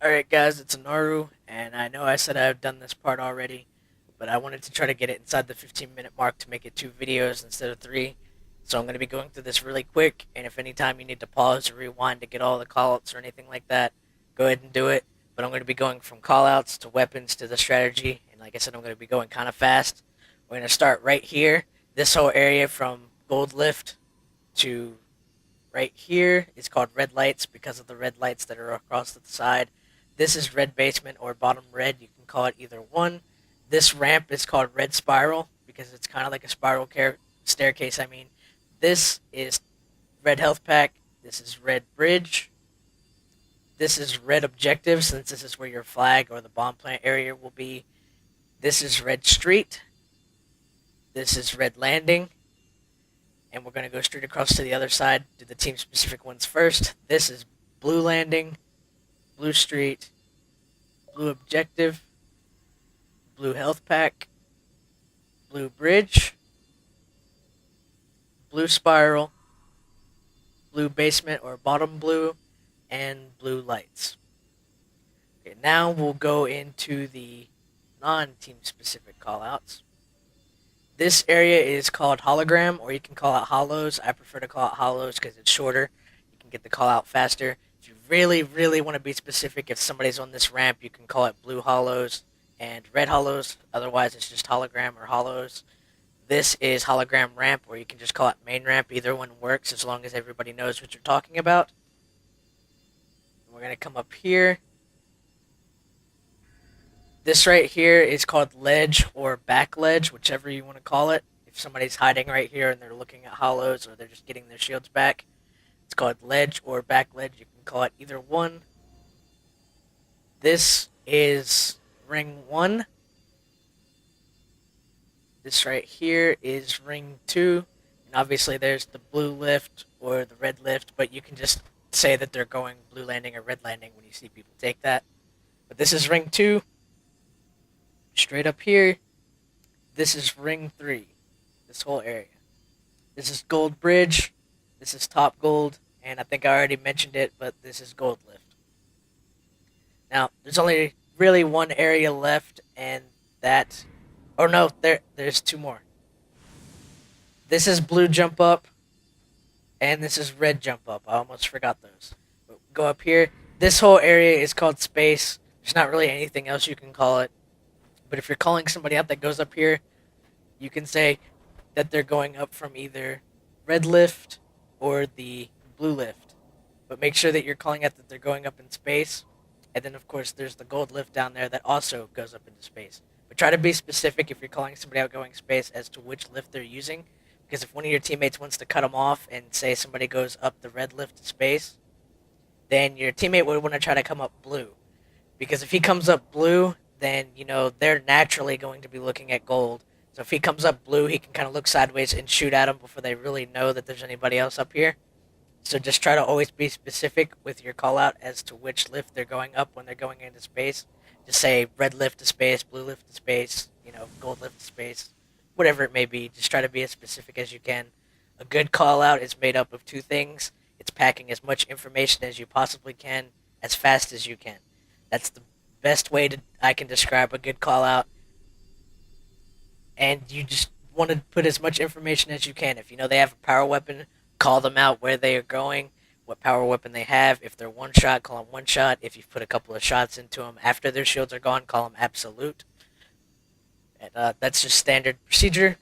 Alright guys, it's Naru, and I know I said I've done this part already, but I wanted to try to get it inside the 15-minute mark to make it 2 videos instead of 3. So I'm going to be going through this really quick, and if any time you need to pause or rewind to get all the callouts or anything like that, go ahead and do it. But I'm going to be going from callouts to weapons to the strategy, and like I said, I'm going to be going kind of fast. We're going to start right here. This whole area from gold lift to right here is called red lights because of the red lights that are across the side. This is red basement or bottom red. You can call it either one. This ramp is called red spiral because it's kind of like a staircase. This is red health pack. This is red bridge. This is red objective since this is where your flag or the bomb plant area will be. This is red street. This is red landing. And we're going to go straight across to the other side, do the team specific ones first. This is blue landing, blue street, blue objective, blue health pack, blue bridge, blue spiral, blue basement or bottom blue, and blue lights. Okay, now we'll go into the non-team specific callouts. This area is called hologram, or you can call it hollows. I prefer to call it hollows because it's shorter. You can get the call out faster. If you really, really want to be specific, if somebody's on this ramp, you can call it blue hollows and red hollows. Otherwise, it's just hologram or hollows. This is hologram ramp, or you can just call it main ramp. Either one works as long as everybody knows what you're talking about. We're going to come up here. This right here is called ledge or back ledge, whichever you want to call it. If somebody's hiding right here and they're looking at hollows or they're just getting their shields back, it's called ledge or back ledge. You can call it either one. This is ring 1. This right here is ring 2. And obviously there's the blue lift or the red lift, but you can just say that they're going blue landing or red landing when you see people take that. But this is ring 2. Straight up here, this is ring 3, this whole area. This is gold bridge, this is top gold, and I think I already mentioned it, but this is gold lift. Now, there's only really one area left, and that, oh no, there's 2 more. This is blue jump up, and this is red jump up. I almost forgot those. But go up here. This whole area is called space. There's not really anything else you can call it. But if you're calling somebody out that goes up here, you can say that they're going up from either red lift or the blue lift. But make sure that you're calling out that they're going up in space. And then, of course, there's the gold lift down there that also goes up into space. But try to be specific if you're calling somebody out going space as to which lift they're using. Because if one of your teammates wants to cut them off and say somebody goes up the red lift to space, then your teammate would want to try to come up blue. Because if he comes up blue, then, they're naturally going to be looking at gold. So if he comes up blue, he can kind of look sideways and shoot at them before they really know that there's anybody else up here. So just try to always be specific with your call out as to which lift they're going up when they're going into space. Just say red lift to space, blue lift to space, gold lift to space, whatever it may be. Just try to be as specific as you can. A good call out is made up of 2 things. It's packing as much information as you possibly can, as fast as you can. That's the best way I can describe a good call out. And you just want to put as much information as you can. If you know they have a power weapon, call them out where they are going, what power weapon they have. If they're one shot, call them one shot. If you've put a couple of shots into them after their shields are gone, call them absolute. And that's just standard procedure.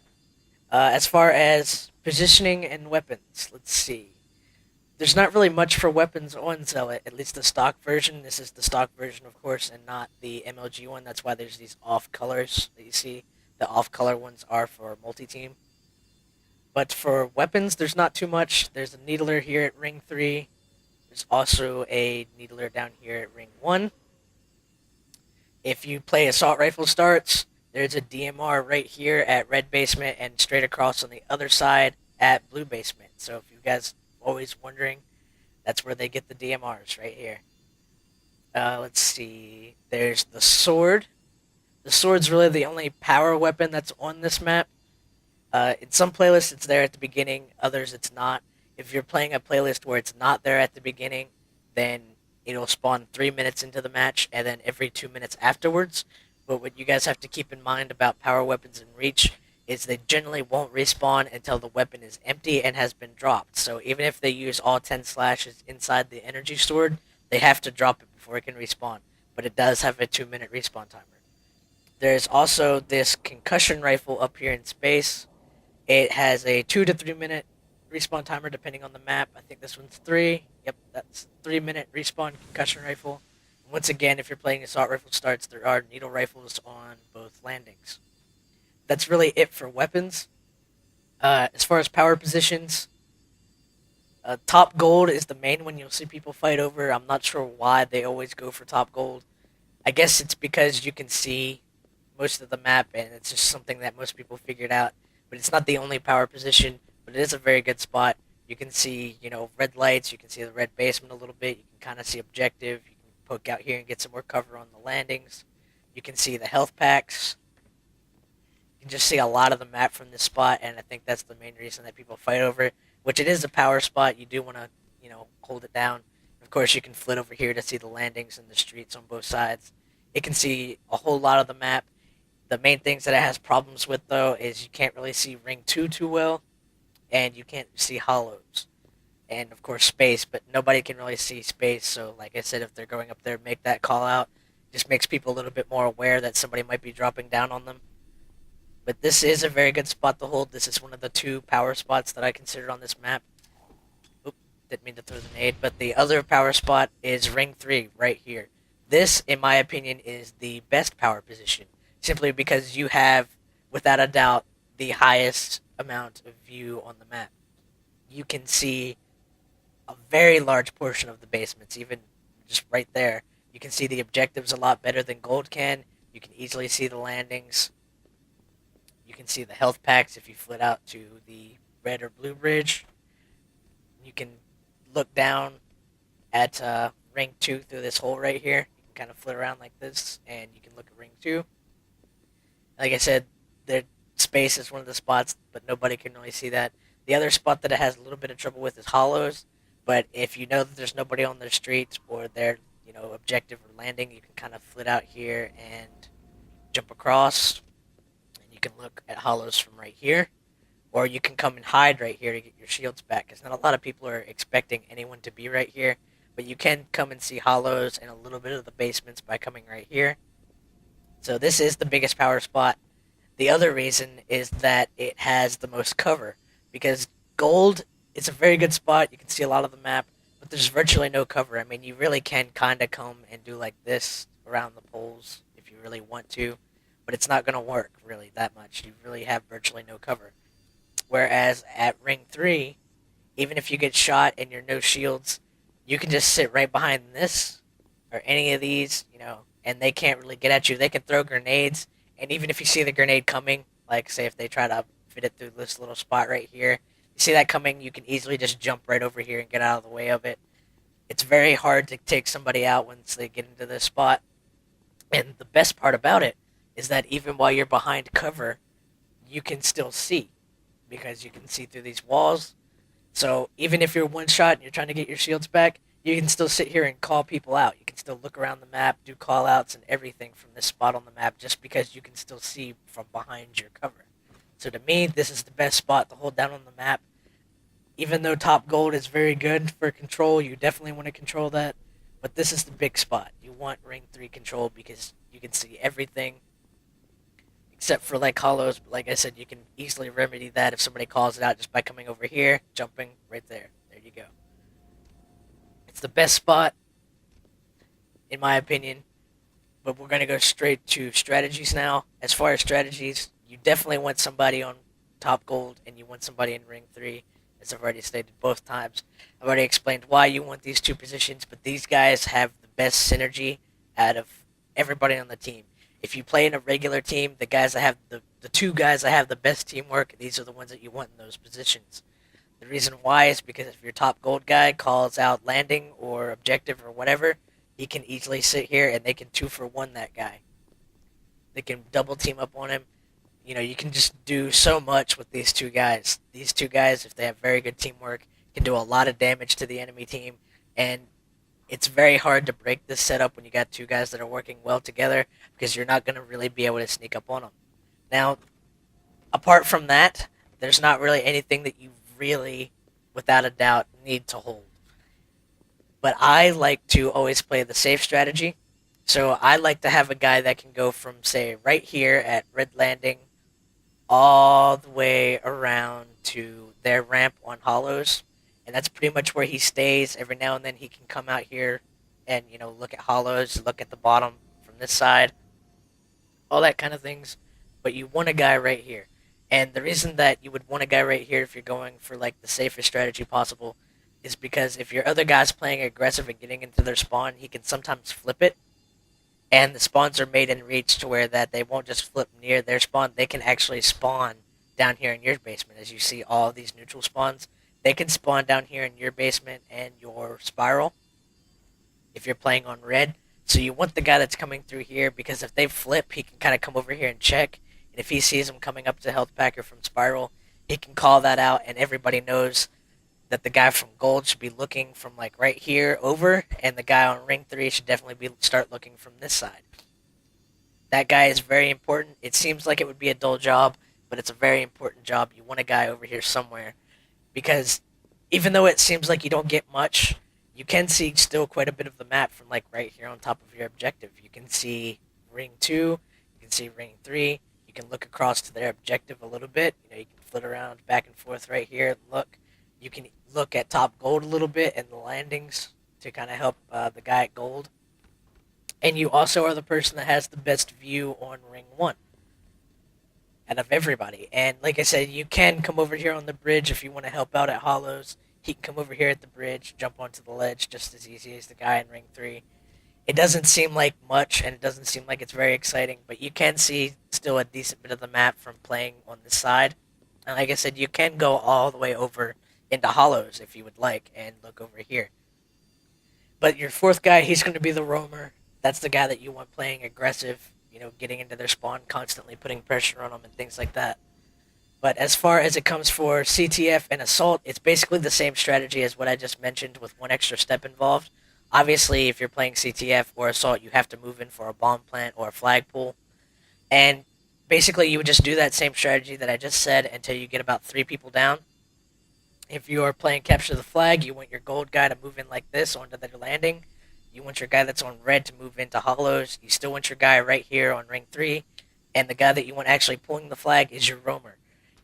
As far as positioning and weapons, let's see. There's not really much for weapons on Zealot, at least the stock version. This is the stock version, of course, and not the MLG one. That's why there's these off colors that you see. The off color ones are for multi-team. But for weapons, there's not too much. There's a needler here at ring 3. There's also a needler down here at ring 1. If you play assault rifle starts, there's a DMR right here at red basement and straight across on the other side at blue basement. So if you guys always wondering, that's where they get the DMRs, right here. Let's see. There's the sword. The sword's really the only power weapon that's on this map. In some playlists, it's there at the beginning. Others, it's not. If you're playing a playlist where it's not there at the beginning, then it'll spawn 3 minutes into the match, and then every 2 minutes afterwards. But what you guys have to keep in mind about power weapons and reach is they generally won't respawn until the weapon is empty and has been dropped. So even if they use all 10 slashes inside the energy stored, they have to drop it before it can respawn. But it does have a 2 minute respawn timer. There's also this concussion rifle up here in space. It has a 2 to 3 minute respawn timer depending on the map. I think this one's 3. Yep, that's 3 minute respawn concussion rifle. And once again, if you're playing assault rifle starts, there are needle rifles on both landings. That's really it for weapons. As far as power positions, top gold is the main one you'll see people fight over. I'm not sure why they always go for top gold. I guess it's because you can see most of the map, and it's just something that most people figured out. But it's not the only power position, but it is a very good spot. You can see, red lights. You can see the red basement a little bit. You can kind of see objective. You can poke out here and get some more cover on the landings. You can see the health packs. You can just see a lot of the map from this spot, and I think that's the main reason that people fight over it. Which it is a power spot. You do want to, hold it down. Of course, you can flit over here to see the landings and the streets on both sides. It can see a whole lot of the map. The main things that it has problems with, though, is you can't really see Ring 2 too well, and you can't see hollows. And, of course, space, but nobody can really see space, so, like I said, if they're going up there, make that call out. Just makes people a little bit more aware that somebody might be dropping down on them. But this is a very good spot to hold. This is one of the 2 power spots that I considered on this map. Oop, didn't mean to throw the nade, but the other power spot is Ring 3, right here. This, in my opinion, is the best power position. Simply because you have, without a doubt, the highest amount of view on the map. You can see a very large portion of the basements, even just right there. You can see the objectives a lot better than gold can. You can easily see the landings. You can see the health packs if you flit out to the red or blue bridge. You can look down at Ring 2 through this hole right here. You can kind of flit around like this, and you can look at Ring 2. Like I said, the space is one of the spots, but nobody can really see that. The other spot that it has a little bit of trouble with is hollows, but if you know that there's nobody on the streets or their objective or landing, you can kind of flit out here and jump across, and you can look at hollows from right here, or you can come and hide right here to get your shields back, because not a lot of people are expecting anyone to be right here, but you can come and see hollows and a little bit of the basements by coming right here. So this is the biggest power spot. The other reason is that it has the most cover, because gold is a very good spot. You can see a lot of the map, but there's virtually no cover. I mean, you really can kind of come and do like this around the poles if you really want to, but it's not going to work really that much. You really have virtually no cover. Whereas at Ring 3, even if you get shot and you're no shields, you can just sit right behind this or any of these, and they can't really get at you. They can throw grenades, and even if you see the grenade coming, like say if they try to fit it through this little spot right here, you see that coming, you can easily just jump right over here and get out of the way of it. It's very hard to take somebody out once they get into this spot. And the best part about it is that even while you're behind cover, you can still see, because you can see through these walls. So even if you're one shot and you're trying to get your shields back, you can still sit here and call people out. You can still look around the map, do call outs and everything from this spot on the map, just because you can still see from behind your cover. So to me, this is the best spot to hold down on the map. Even though top gold is very good for control, you definitely want to control that. But this is the big spot. You want Ring 3 control because you can see everything except for like hollows. But like I said, you can easily remedy that if somebody calls it out just by coming over here, jumping right there. There you go. It's the best spot, in my opinion. But we're going to go straight to strategies now. As far as strategies, you definitely want somebody on top gold, and you want somebody in Ring 3, as I've already stated both times. I've already explained why you want these 2 positions, but these guys have the best synergy out of everybody on the team. If you play in a regular team, the 2 guys that have the best teamwork, these are the ones that you want in those positions. The reason why is because if your top gold guy calls out landing or objective or whatever, he can easily sit here and they can 2-for-1 that guy. They can double team up on him. You can just do so much with these 2 guys. These 2 guys, if they have very good teamwork, can do a lot of damage to the enemy team. And It's very hard to break this setup when you got two guys that are working well together because you're not going to really be able to sneak up on them. Now, apart from that, there's not really anything that you really, without a doubt, need to hold. But I like to always play the safe strategy. So I like to have a guy that can go from, say, right here at Red Landing all the way around to their ramp on Hollows. And that's pretty much where he stays. Every now and then he can come out here and, look at Hollows, look at the bottom from this side, all that kind of things. But you want a guy right here. And the reason that you would want a guy right here if you're going for like the safest strategy possible is because if your other guy's playing aggressive and getting into their spawn, he can sometimes flip it, and the spawns are made in reach to where that they won't just flip near their spawn, they can actually spawn down here in your basement. As you see all these neutral spawns, they can spawn down here in your basement and your spiral if you're playing on red. So you want the guy that's coming through here because if they flip, he can kind of come over here and check. And if he sees them coming up to health packer from spiral, he can call that out, and everybody knows that the guy from gold should be looking from like right here over, and the guy on ring 3 should definitely be start looking from this side. That guy is very important. It seems like it would be a dull job, but it's a very important job. You want a guy over here somewhere because even though it seems like you don't get much, you can see still quite a bit of the map from like right here on top of your objective. You can see ring 2, you can see ring 3, you can look across to their objective a little bit. You can flit around back and forth right here and look. You can look at top gold a little bit and the landings to kind of help the guy at gold. And you also are the person that has the best view on ring 1 out of everybody. And like I said, you can come over here on the bridge if you want to help out at Hollows. He can come over here at the bridge, jump onto the ledge just as easy as the guy in ring 3. It doesn't seem like much, and it doesn't seem like it's very exciting, but you can see still a decent bit of the map from playing on this side. And like I said, you can go all the way over into Hollows if you would like, and look over here. But your fourth guy, he's going to be the roamer. That's the guy that you want playing aggressive, getting into their spawn, constantly putting pressure on them and things like that. But as far as it comes for CTF and Assault, it's basically the same strategy as what I just mentioned with one extra step involved. Obviously, if you're playing CTF or Assault, you have to move in for a bomb plant or a flagpole. And basically, you would just do that same strategy that I just said until you get about 3 people down. If you are playing Capture the Flag, you want your gold guy to move in like this onto their landing. You want your guy that's on red to move into Hollows. You still want your guy right here on ring 3. And the guy that you want actually pulling the flag is your roamer.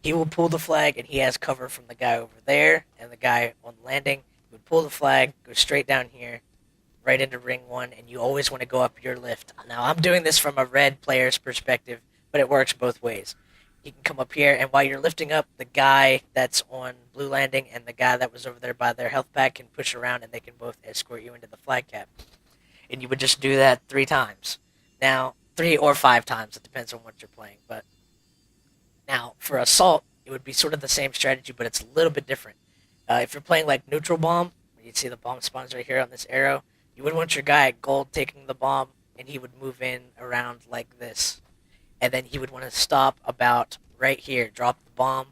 He will pull the flag, and he has cover from the guy over there and the guy on landing. He would pull the flag, go straight down here, right into ring 1, and you always want to go up your lift. Now, I'm doing this from a red player's perspective, but it works both ways. He can come up here, and while you're lifting up, the guy that's on blue landing and the guy that was over there by their health pack can push around, and they can both escort you into the flag cap. And you would just do that 3 times. Now, 3 or 5 times, it depends on what you're playing, but now, for Assault, it would be sort of the same strategy, but it's a little bit different. If you're playing like Neutral Bomb, you'd see the bomb spawns right here on this arrow, you would want your guy at gold taking the bomb, and he would move in around like this. And then he would want to stop about right here, drop the bomb,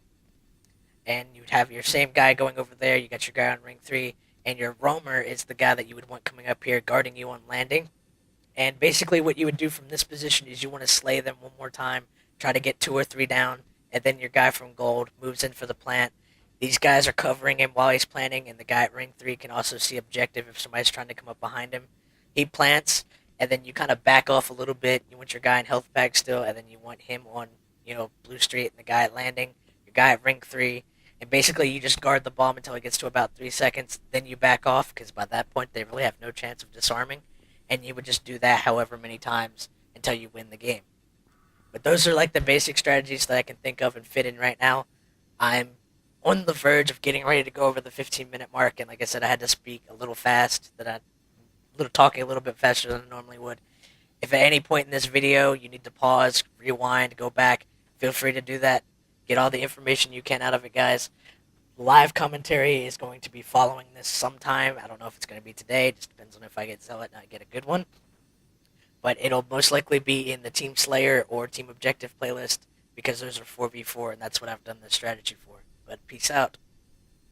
and you'd have your same guy going over there, you got your guy on ring 3, and your roamer is the guy that you would want coming up here, guarding you on landing. And basically what you would do from this position is you want to slay them one more time, try to get 2 or 3 down, and then your guy from gold moves in for the plant. These guys are covering him while he's planting, and the guy at ring 3 can also see objective if somebody's trying to come up behind him. He plants, and then you kind of back off a little bit. You want your guy in health pack still, and then you want him on, blue street, and the guy at landing, your guy at ring 3, and basically you just guard the bomb until it gets to about 3 seconds, then you back off, because by that point they really have no chance of disarming, and you would just do that however many times until you win the game. But those are like the basic strategies that I can think of and fit in right now. I'm on the verge of getting ready to go over the 15-minute mark, and like I said, I had to speak a little fast, talking a little bit faster than I normally would. If at any point in this video you need to pause, rewind, go back, feel free to do that. Get all the information you can out of it, guys. Live commentary is going to be following this sometime. I don't know if it's going to be today. It just depends on if I get Zealot and I get a good one. But it'll most likely be in the Team Slayer or Team Objective playlist because those are 4v4, and that's what I've done this strategy for. But peace out.